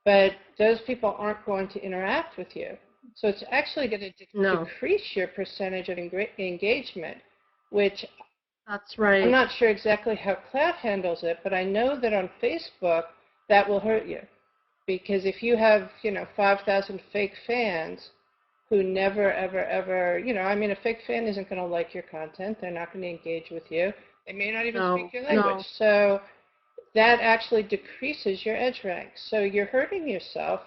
Speaker 1: but those people aren't going to interact with you. So it's actually going to decrease your percentage of engagement, which
Speaker 3: that's right.
Speaker 1: I'm not sure exactly how Klout handles it, but I know that on Facebook that will hurt you. Because if you have, 5,000 fake fans who never, ever, ever, a fake fan isn't going to like your content. They're not going to engage with you. They may not even speak your language. So that actually decreases your edge rank. So you're hurting yourself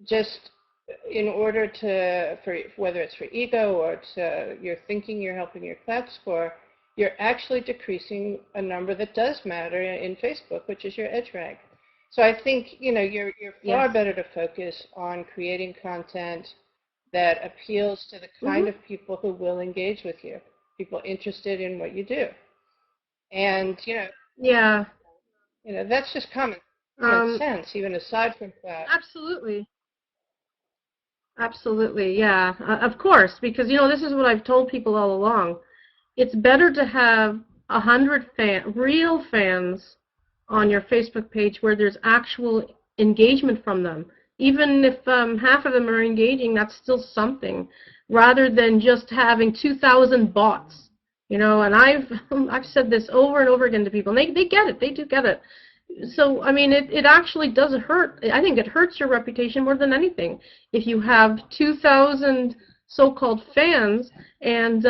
Speaker 1: just in order to, whether it's for ego or you're thinking you're helping your Klout score, you're actually decreasing a number that does matter in Facebook, which is your edge rank. So I think, you're far better to focus on creating content that appeals to the kind of people who will engage with you, people interested in what you do. And, that's just common sense, even aside from that.
Speaker 3: Absolutely. Absolutely, yeah. Of course, because, this is what I've told people all along. It's better to have 100 real fans on your Facebook page where there's actual engagement from them. Even if half of them are engaging, that's still something, rather than just having 2,000 bots. And I've said this over and over again to people, and they get it. They do get it. So, it actually does hurt. I think it hurts your reputation more than anything. If you have 2,000 so-called fans and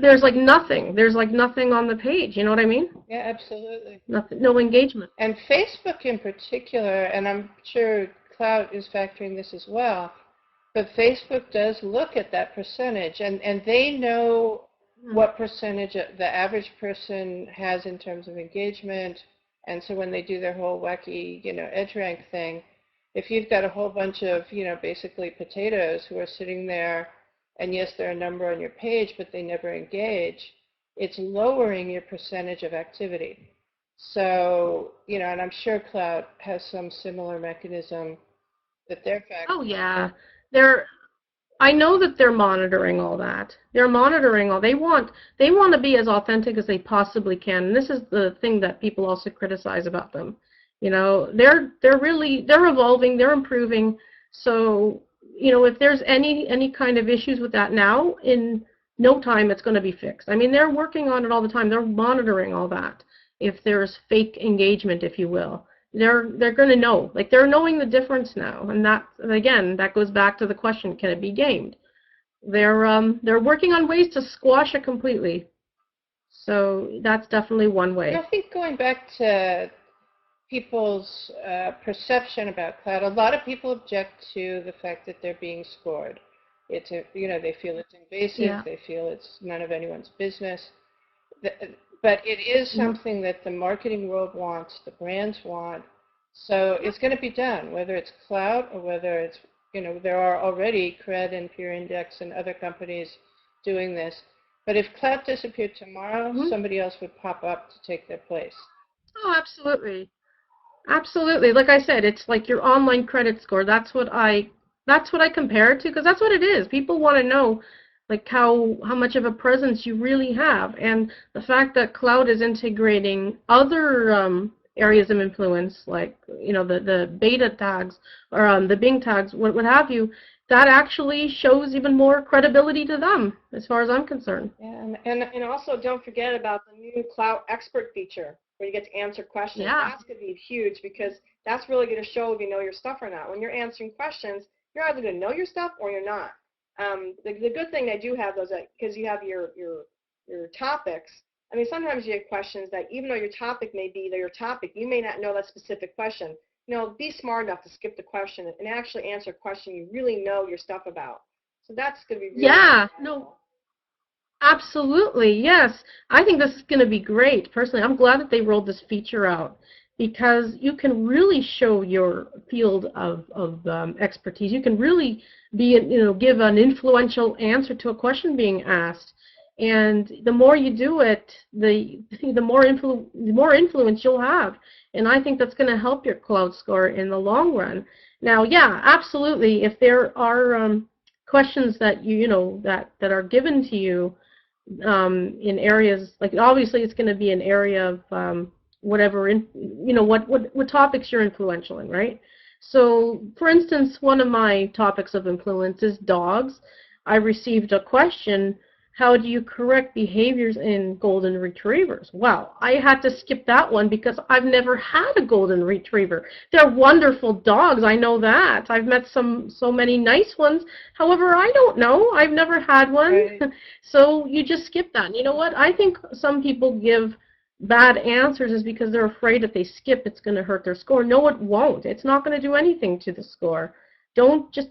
Speaker 3: there's like nothing. There's like nothing on the page. You know what I mean?
Speaker 1: Yeah, absolutely.
Speaker 3: Nothing, no engagement.
Speaker 1: And Facebook in particular, and I'm sure Klout is factoring this as well, but Facebook does look at that percentage, and they know what percentage the average person has in terms of engagement. And so when they do their whole wacky, edge rank thing, if you've got a whole bunch of, basically potatoes who are sitting there, and yes, they're a number on your page, but they never engage, it's lowering your percentage of activity. So, and I'm sure Klout has some similar mechanism that they're factoring.
Speaker 3: Oh, yeah. I know that they're monitoring all that. They're monitoring all. They want to be as authentic as they possibly can. And this is the thing that people also criticize about them. They're evolving, they're improving. So, if there's any kind of issues with that now, in no time it's going to be fixed. They're working on it all the time. They're monitoring all that. If there's fake engagement, if you will, they're going to know. Like, they're knowing the difference now. And that goes back to the question: can it be gamed? They're working on ways to squash it completely. So that's definitely one way.
Speaker 1: I think going back to people's perception about Klout, a lot of people object to the fact that they're being scored. They feel it's invasive. Yeah. They feel it's none of anyone's business. But it is something that the marketing world wants, the brands want. So it's going to be done, whether it's Klout or whether it's, there are already Cred and Peer Index and other companies doing this. But if Klout disappeared tomorrow, somebody else would pop up to take their place.
Speaker 3: Oh, absolutely. Absolutely. Like I said, it's like your online credit score. That's what I compare it to, because that's what it is. People want to know, like, how much of a presence you really have. And the fact that Klout is integrating other areas of influence, like, the beta tags or the Bing tags, what have you, that actually shows even more credibility to them, as far as I'm concerned.
Speaker 2: Yeah, and also don't forget about the new Klout expert feature, where you get to answer questions.
Speaker 3: Yeah.
Speaker 2: That's going to be huge, because that's really going to show if you know your stuff or not. When you're answering questions, you're either going to know your stuff or you're not. The good thing they do have those, because you have your topics. Sometimes you get questions that, even though your topic may be your topic, you may not know that specific question. Be smart enough to skip the question and actually answer a question you really know your stuff about. So that's going to be really
Speaker 3: no. Absolutely, yes. I think this is going to be great. Personally, I'm glad that they rolled this feature out, because you can really show your field of expertise. You can really give an influential answer to a question being asked. And the more you do it, the more influence you'll have. And I think that's going to help your Klout score in the long run. Now, yeah, absolutely. If there are questions that that are given to you in areas, like obviously it's going to be an area of whatever, what topics you're influential in, right? So, for instance, one of my topics of influence is dogs. I received a question, how do you correct behaviors in golden retrievers? Well, I had to skip that one because I've never had a golden retriever. They're wonderful dogs, I know that. I've met so many nice ones. However, I don't know. I've never had one. Right. So you just skip that. And you know what? I think some people give bad answers is because they're afraid if they skip, it's going to hurt their score. No, it won't. It's not going to do anything to the score. Don't just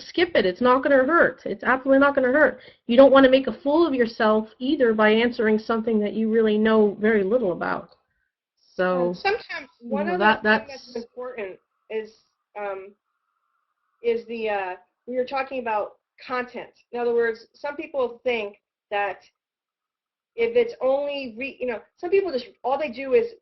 Speaker 3: skip it. It's not going to hurt. It's absolutely not going to hurt. You don't want to make a fool of yourself either by answering something that you really know very little about. So
Speaker 2: sometimes one of the things that's important is the when you're talking about content. In other words, some people think that if it's only some people just all they do is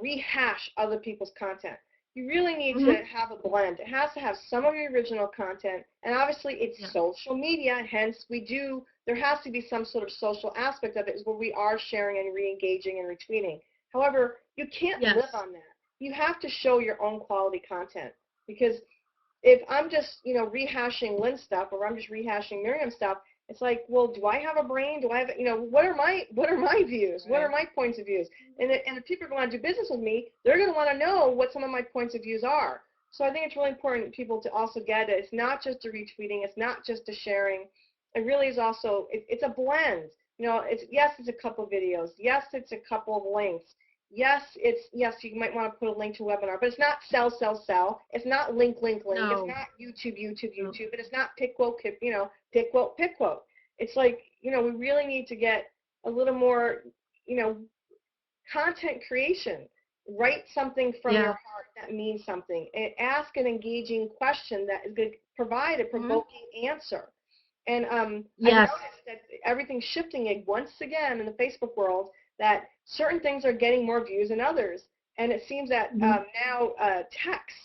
Speaker 2: rehash other people's content. You really need to have a blend. It has to have some of your original content, and obviously it's social media, hence there has to be some sort of social aspect of it where we are sharing and re-engaging and retweeting. However, you can't live on that. You have to show your own quality content, because if I'm just, rehashing Lynn's stuff or I'm just rehashing Miriam's stuff, it's like, well, do I have a brain? Do I have, what are my views? What are my points of views? And if people are going to do business with me, they're going to want to know what some of my points of views are. So I think it's really important people to also get it. It's not just a retweeting. It's not just a sharing. It really is also, it's a blend. It's a couple videos. Yes, it's a couple of links. Yes, you might want to put a link to a webinar, but it's not sell. It's not link. No. It's not YouTube. But it's not pick quote, pick quote. It's like, we really need to get a little more, content creation. Write something from your heart that means something. And ask an engaging question that is going to provide a provoking answer. And I noticed that everything's shifting once again in the Facebook world, that certain things are getting more views than others. And it seems that now text,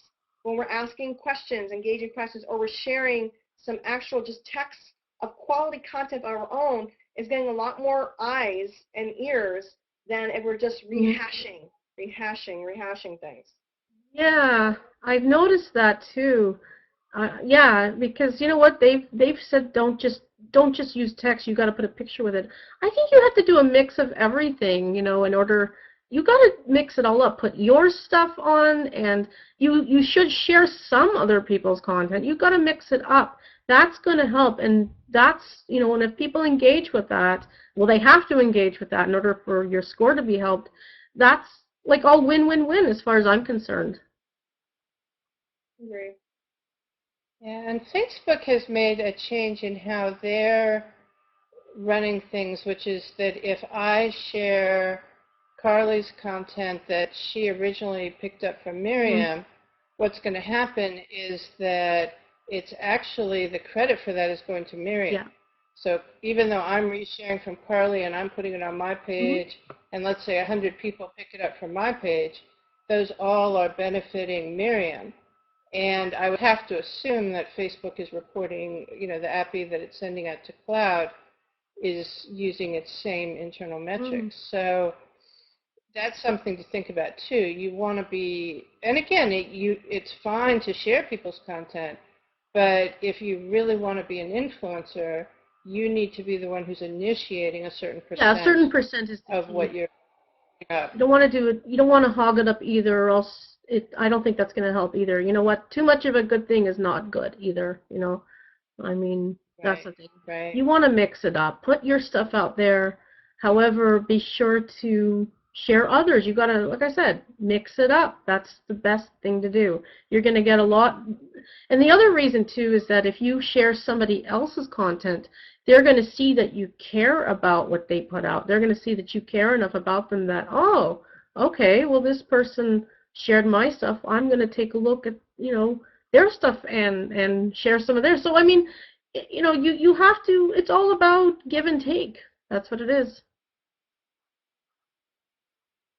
Speaker 2: when we're asking questions, engaging questions, or we're sharing some actual just text of quality content of our own, is getting a lot more eyes and ears than if we're just rehashing things.
Speaker 3: Yeah, I've noticed that too. Because you know what, they've said don't just use text. You got to put a picture with it. I think you have to do a mix of everything. In order, you got to mix it all up. Put your stuff on, and you should share some other people's content. You got to mix it up. That's going to help, and that's and if people engage with that, well, they have to engage with that in order for your score to be helped. That's like all win-win-win as far as I'm concerned.
Speaker 2: Agree.
Speaker 1: Yeah, and Facebook has made a change in how they're running things, which is that if I share Carly's content that she originally picked up from Miriam, what's going to happen is that it's actually the credit for that is going to Miriam. Yeah. So even though I'm resharing from Carly and I'm putting it on my page, and let's say 100 people pick it up from my page, those all are benefiting Miriam. And I would have to assume that Facebook is reporting, the API that it's sending out to Klout is using its same internal metrics. So that's something to think about too. You want to be, and again, it's fine to share people's content, but if you really want to be an influencer, you need to be the one who's initiating a certain percent.
Speaker 3: Yeah, a certain percent is
Speaker 1: of what you're up.
Speaker 3: You don't want to do it. You don't want to hog it up either, or else I don't think that's going to help either. You know what? Too much of a good thing is not good either. I mean, that's the thing.
Speaker 1: Right.
Speaker 3: You want to mix it up. Put your stuff out there. However, be sure to share others. You got to, like I said, mix it up. That's the best thing to do. You're going to get a lot. And the other reason too is that if you share somebody else's content, they're going to see that you care about what they put out. They're going to see that you care enough about them that, oh, okay, well, this person shared my stuff. I'm going to take a look at, their stuff and share some of theirs. So, I mean, you have to, it's all about give and take. That's what it is.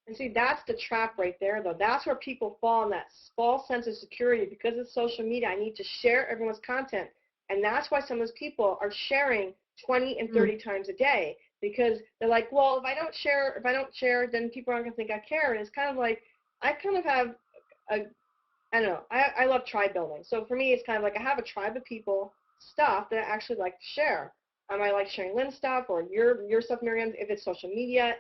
Speaker 2: And see, that's the trap right there, though. That's where people fall in that false sense of security. Because it's social media, I need to share everyone's content. And that's why some of those people are sharing 20 and 30 times a day, because they're like, well, if I don't share, then people aren't going to think I care. And it's kind of like, I kind of have I don't know, I love tribe building. So for me, it's kind of like I have a tribe of people, stuff that I actually like to share. I like sharing Lynn's stuff or your stuff, Miriam, if it's social media,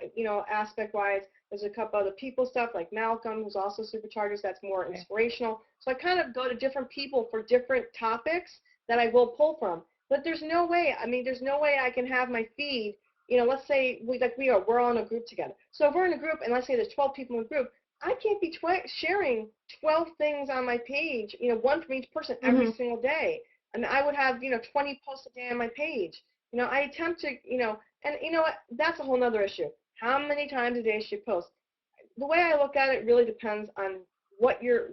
Speaker 2: aspect-wise. There's a couple other people stuff like Malcolm, who's also SuperChargers, that's more inspirational. So I kind of go to different people for different topics that I will pull from. But there's no way I can have my feed, let's say we're all in a group together. So if we're in a group and let's say there's 12 people in a group, I can't be sharing 12 things on my page, one from each person every single day. And I would have, 20 posts a day on my page. I attempt to, and you know what, that's a whole other issue. How many times a day should you post? The way I look at it really depends on what your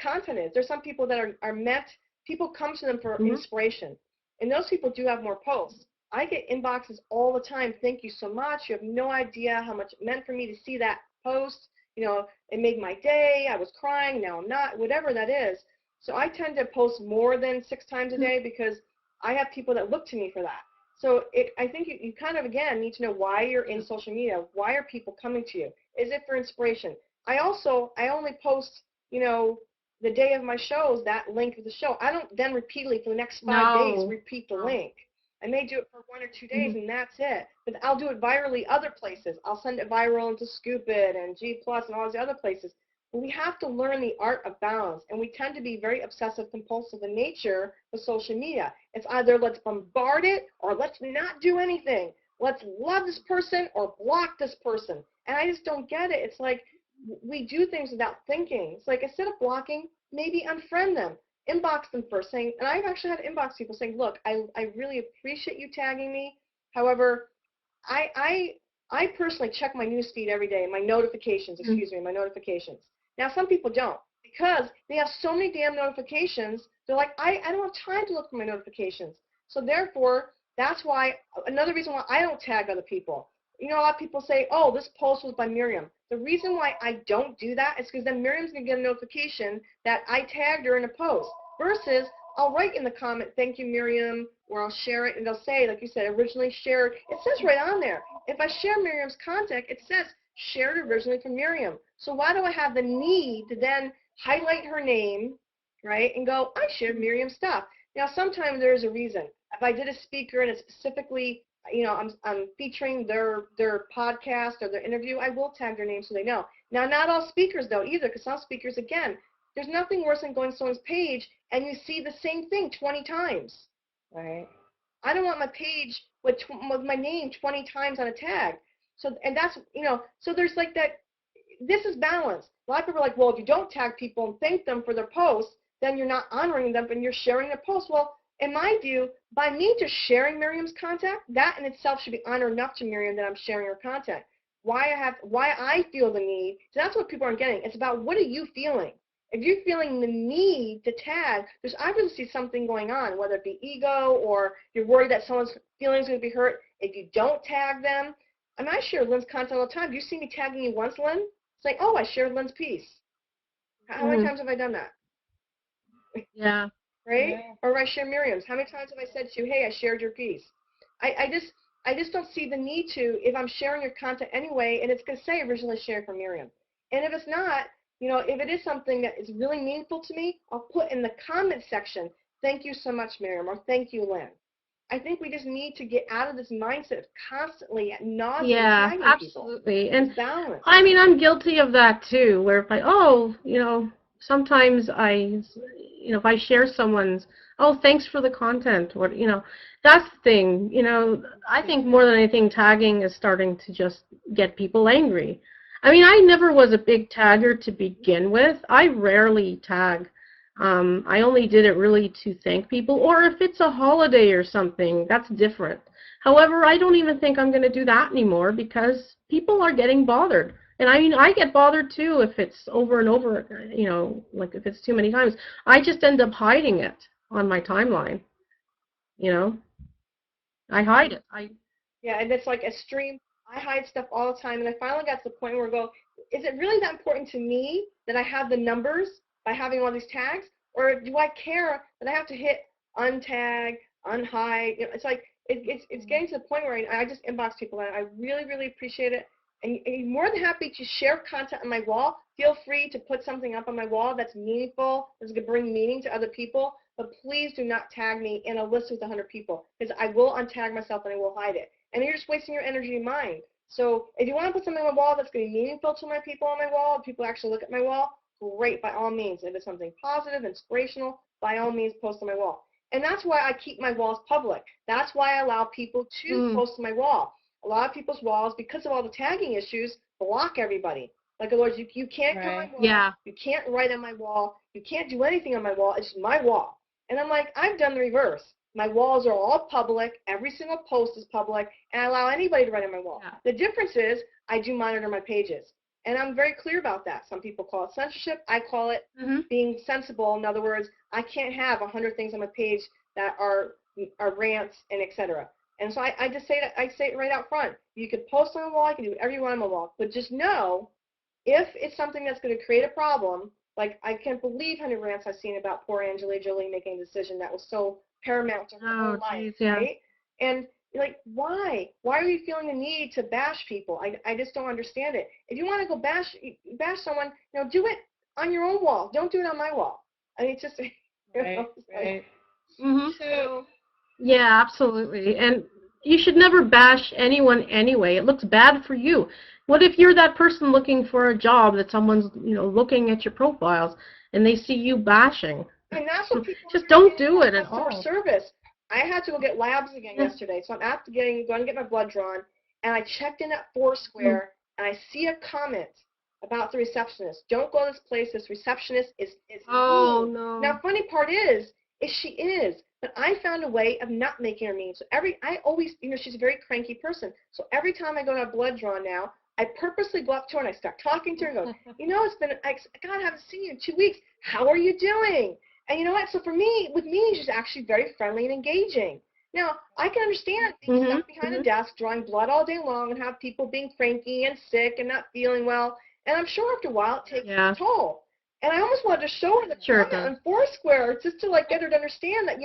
Speaker 2: content is. There's some people that are meant, people come to them for inspiration. And those people do have more posts. I get inboxes all the time. Thank you so much. You have no idea how much it meant for me to see that post. It made my day. I was crying. Now I'm not. Whatever that is. So I tend to post more than 6 times a day because I have people that look to me for that. So I think you kind of, again, need to know why you're in social media. Why are people coming to you? Is it for inspiration? I only post, the day of my shows, that link of the show. I don't then repeatedly for the next 5 days repeat the link. I may do it for 1 or 2 days and that's it. But I'll do it virally other places. I'll send it viral into Scoop It and G Plus and all these other places. But we have to learn the art of balance. And we tend to be very obsessive compulsive in nature with social media. It's either let's bombard it or let's not do anything. Let's love this person or block this person. And I just don't get it. It's like we do things without thinking. It's like instead of blocking, maybe unfriend them. Inbox them first saying, and I've actually had to inbox people saying, look, I really appreciate you tagging me. However, I personally check my news feed every day, my notifications, my notifications. Now, some people don't because they have so many damn notifications. They're like, I don't have time to look for my notifications. So therefore, that's why, another reason why I don't tag other people. A lot of people say, oh, this post was by Miriam. The reason why I don't do that is because then Miriam's going to get a notification that I tagged her in a post versus I'll write in the comment, thank you, Miriam, or I'll share it, and they'll say, like you said, originally shared. It says right on there. If I share Miriam's contact, it says shared originally from Miriam. So why do I have the need to then highlight her name, right, and go, I shared Miriam's stuff? Now, sometimes there's a reason. If I did a speaker and it's specifically, I'm featuring their podcast or their interview, I will tag their name so they know. Now, not all speakers, though, either, because some speakers, again, there's nothing worse than going to someone's page and you see the same thing 20 times. Right? I don't want my page with my name 20 times on a tag. So, and that's, so there's like that, this is balance. A lot of people are like, well, if you don't tag people and thank them for their posts, then you're not honoring them and you're sharing their posts. Well, in my view, by me just sharing Miriam's contact, that in itself should be honor enough to Miriam that I'm sharing her contact. Why I feel the need, so that's what people aren't getting. It's about what are you feeling? If you're feeling the need to tag, there's obviously something going on, whether it be ego or you're worried that someone's feelings are going to be hurt. If you don't tag them, and I share Lynn's content all the time. Do you see me tagging you once, Lynn? It's like, oh, I shared Lynn's piece. How many times have I done that?
Speaker 3: Yeah.
Speaker 2: Right? Yeah. Or I share Miriam's. How many times have I said to you, hey, I shared your piece? I just don't see the need to if I'm sharing your content anyway, and it's going to say originally shared from Miriam. And if it's not, if it is something that is really meaningful to me, I'll put in the comment section, thank you so much, Miriam, or thank you, Lynn. I think we just need to get out of this mindset of constantly at nauseam tagging people.
Speaker 3: Absolutely. And
Speaker 2: balance.
Speaker 3: I mean, I'm guilty of that too, where if sometimes if I share someone's, oh, thanks for the content, or, that's the thing, I think more than anything, tagging is starting to just get people angry. I mean, I never was a big tagger to begin with. I rarely tag. I only did it really to thank people, or if it's a holiday or something, that's different. However, I don't even think I'm going to do that anymore because people are getting bothered. And I mean, I get bothered too if it's over and over, like if it's too many times. I just end up hiding it on my timeline, I hide it.
Speaker 2: Yeah, and it's like extreme. I hide stuff all the time, and I finally got to the point where I go, is it really that important to me that I have the numbers by having all these tags, or do I care that I have to hit untag, unhide. You know, it's like it's getting to the point where I just inbox people, and I really, really appreciate it. And I'm more than happy to share content on my wall. Feel free to put something up on my wall that's meaningful, that's going to bring meaning to other people. But please do not tag me in a list with 100 people, because I will untag myself and I will hide it. And you're just wasting your energy and mind. So if you want to put something on my wall that's going to be meaningful to my people on my wall, people actually look at my wall, great, by all means. If it's something positive, inspirational, by all means, post on my wall. And that's why I keep my walls public. That's why I allow people to post on my wall. A lot of people's walls, because of all the tagging issues, block everybody. Like, in other words, you can't come on my wall, you can't write on my wall, you can't do anything on my wall, it's my wall. And I'm like, I've done the reverse. My walls are all public, every single post is public, and I allow anybody to write on my wall. Yeah. The difference is I do monitor my pages. And I'm very clear about that. Some people call it censorship, I call it being sensible. In other words, I can't have 100 things on my page that are rants and etc. And so I just say that, I say it right out front. You can post on the wall, you can do whatever you want on the wall, but just know if it's something that's going to create a problem, like I can't believe how many rants I've seen about poor Angelina Jolie making a decision that was so paramount to her whole life, right? And like, why? Why are you feeling the need to bash people? I just don't understand it. If you want to go bash someone, do it on your own wall. Don't do it on my wall. I mean, it's just,
Speaker 1: right.
Speaker 3: So, yeah, absolutely. And you should never bash anyone anyway. It looks bad for you. What if you're that person looking for a job that someone's, looking at your profiles and they see you bashing?
Speaker 2: And that's what people
Speaker 3: just don't do it at all.
Speaker 2: Customer service. I had to go get labs again yesterday, so I'm after going to get my blood drawn, and I checked in at Foursquare, and I see a comment about the receptionist. Don't go to this place. This receptionist is mean.
Speaker 3: No.
Speaker 2: Now, funny part is she is, but I found a way of not making her mean. So I always, she's a very cranky person. So every time I go to a blood draw now, I purposely go up to her and I start talking to her and go, it's been, God, I haven't seen you in 2 weeks. How are you doing? And you know what? So for me, with me, she's actually very friendly and engaging. Now, I can understand being stuck behind a desk, drawing blood all day long, and have people being cranky and sick and not feeling well. And I'm sure after a while it takes its toll. And I almost wanted to show her the comment on Foursquare just to get her to understand that,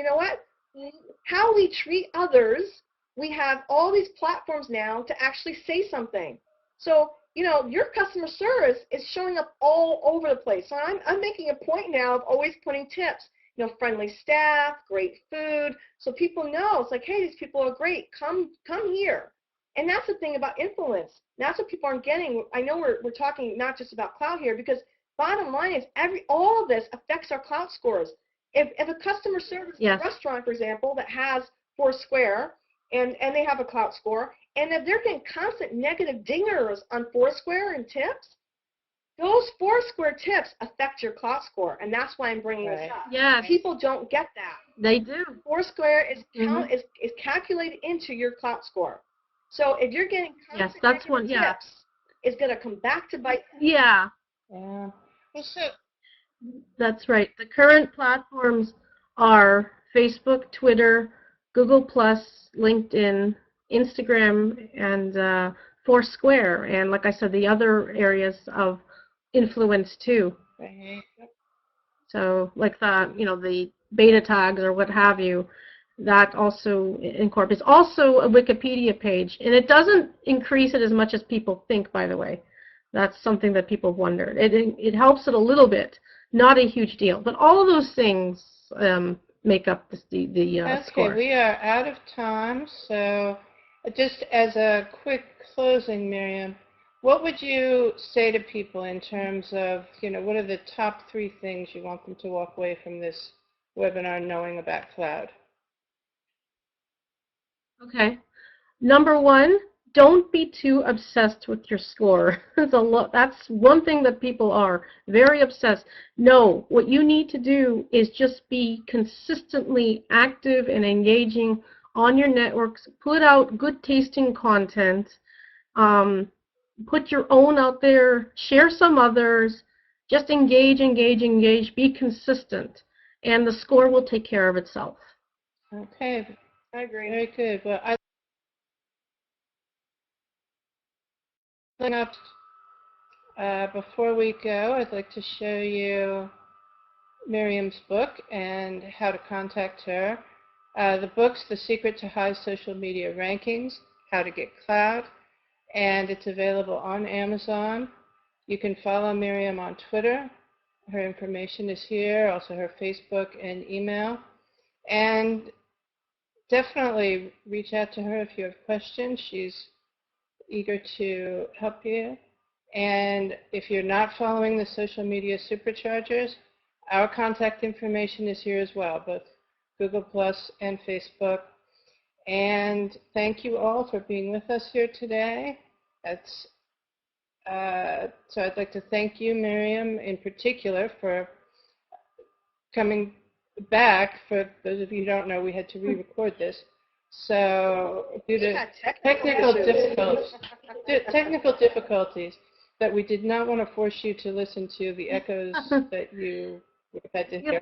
Speaker 2: how we treat others, we have all these platforms now to actually say something. So, your customer service is showing up all over the place. So I'm making a point now of always putting tips, friendly staff, great food, so people know. It's like, hey, these people are great. Come here. And that's the thing about influence. That's what people aren't getting. I know we're talking not just about Klout here, because bottom line is all of this affects our Klout scores. If a customer service restaurant, for example, that has Foursquare, and they have a Klout score, and if they're getting constant negative dingers on Foursquare and tips, those Foursquare tips affect your Klout score, and that's why I'm bringing this up.
Speaker 3: Yes.
Speaker 2: People don't get that.
Speaker 3: They do.
Speaker 2: Foursquare is calculated into your Klout score. So if you're getting constant negative tips, it's going to come back to bite.
Speaker 3: Yeah.
Speaker 1: Yeah.
Speaker 3: That's right. The current platforms are Facebook, Twitter, Google+, LinkedIn, Instagram, and Foursquare, and like I said, the other areas of influence too.
Speaker 1: Right.
Speaker 3: So like the beta tags or what have you, that also incorporates. Also a Wikipedia page, and it doesn't increase it as much as people think, by the way. That's something that people have wondered. It helps it a little bit, not a huge deal, but all of those things make up the score.
Speaker 1: Okay, we are out of time, so just as a quick closing, Miriam, what would you say to people in terms of, what are the top 3 things you want them to walk away from this webinar knowing about Klout?
Speaker 3: Okay. Number 1, don't be too obsessed with your score. That's one thing that people are, very obsessed. No, what you need to do is just be consistently active and engaging on your networks. Put out good tasting content. Put your own out there. Share some others. Just engage. Be consistent. And the score will take care of itself.
Speaker 1: Okay.
Speaker 2: I agree.
Speaker 1: Very good. Well, before we go, I'd like to show you Miriam's book and how to contact her. The book's The Secret to High Social Media Rankings, How to Get Klout, and it's available on Amazon. You can follow Miriam on Twitter. Her information is here, also her Facebook and email. And definitely reach out to her if you have questions. She's eager to help you. And if you're not following the social media superchargers, our contact information is here as well, both Google Plus and Facebook. And thank you all for being with us here today. So I'd like to thank you, Miriam, in particular, for coming back. For those of you who don't know, we had to re-record this. So due to technical difficulties, that we did not want to force you to listen to the echoes that you had to hear.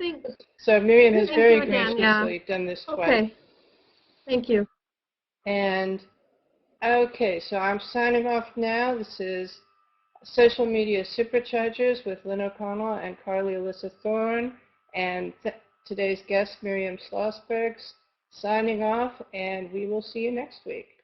Speaker 1: So Miriam has very graciously done this twice.
Speaker 3: Okay. Thank you.
Speaker 1: And okay, so I'm signing off now. This is Social Media Superchargers with Lynn O'Connell and Alyssa Thorne, and today's guest, Miriam Slozberg, signing off, and we will see you next week.